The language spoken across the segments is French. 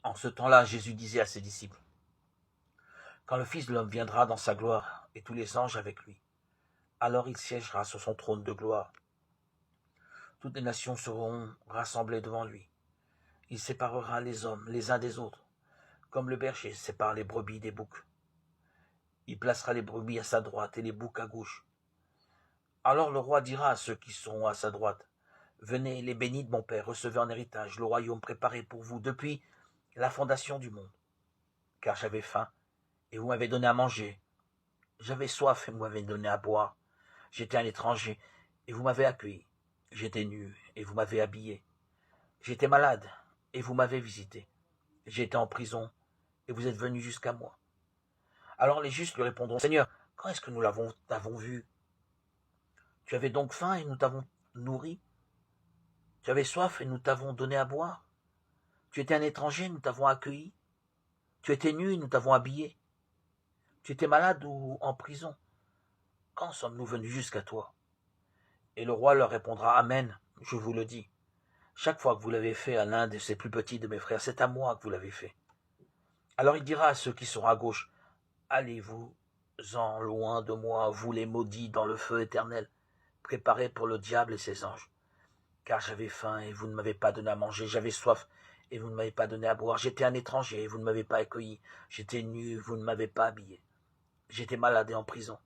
En ce temps-là, Jésus disait à ses disciples, « Quand le Fils de l'homme viendra dans sa gloire, et tous les anges avec lui, alors il siégera sur son trône de gloire. Toutes les nations seront rassemblées devant lui. Il séparera les hommes les uns des autres, comme le berger sépare les brebis des boucs. Il placera les brebis à sa droite et les boucs à gauche. Alors le roi dira à ceux qui seront à sa droite, « Venez, les bénis de mon Père, recevez en héritage le royaume préparé pour vous depuis la fondation du monde. Car j'avais faim, et vous m'avez donné à manger. J'avais soif, et vous m'avez donné à boire. J'étais un étranger, et vous m'avez accueilli. J'étais nu, et vous m'avez habillé. J'étais malade, et vous m'avez visité. J'étais en prison, et vous êtes venus jusqu'à moi. » Alors les justes lui répondront, « Seigneur, quand est-ce que nous t'avons vu? Tu avais donc faim, et nous t'avons nourri. Tu avais soif, et nous t'avons donné à boire. Tu étais un étranger, nous t'avons accueilli. Tu étais nu, et nous t'avons habillé. Tu étais malade ou en prison. Quand sommes-nous venus jusqu'à toi? » Et le roi leur répondra, « Amen, je vous le dis. Chaque fois que vous l'avez fait à l'un de ces plus petits de mes frères, c'est à moi que vous l'avez fait. » Alors il dira à ceux qui seront à gauche, « Allez-vous-en loin de moi, vous les maudits, dans le feu éternel, préparés pour le diable et ses anges. Car j'avais faim et vous ne m'avez pas donné à manger, j'avais soif et vous ne m'avez pas donné à boire, j'étais un étranger et vous ne m'avez pas accueilli, j'étais nu et vous ne m'avez pas habillé, j'étais malade et en prison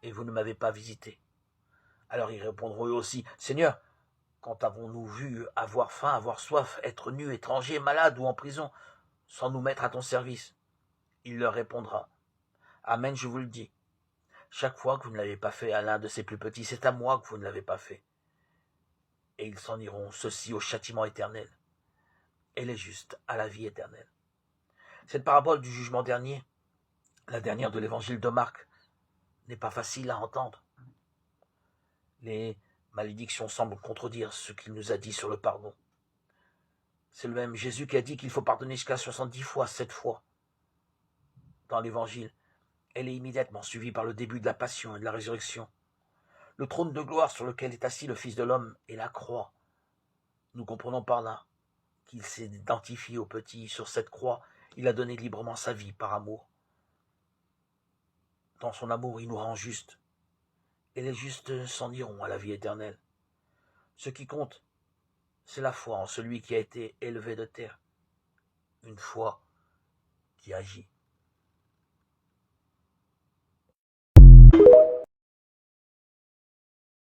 et vous ne m'avez pas visité. » Alors ils répondront eux aussi, « Seigneur, quand avons-nous vu avoir faim, avoir soif, être nu, étranger, malade ou en prison, sans nous mettre à ton service ?» Il leur répondra, « Amen, je vous le dis. Chaque fois que vous ne l'avez pas fait à l'un de ces plus petits, c'est à moi que vous ne l'avez pas fait. » Et ils s'en iront, ceux-ci au châtiment éternel, et les justes à la vie éternelle. Cette parabole du jugement dernier, la dernière de l'évangile de Marc, n'est pas facile à entendre. Les malédictions semblent contredire ce qu'il nous a dit sur le pardon. C'est le même Jésus qui a dit qu'il faut pardonner jusqu'à 70 fois, 7 fois. Dans l'évangile, elle est immédiatement suivie par le début de la passion et de la résurrection. Le trône de gloire sur lequel est assis le Fils de l'homme et la croix. Nous comprenons par là qu'il s'est identifié au petit. Sur cette croix, il a donné librement sa vie par amour. Dans son amour, il nous rend justes. Et les justes s'en iront à la vie éternelle. Ce qui compte, c'est la foi en celui qui a été élevé de terre. Une foi qui agit.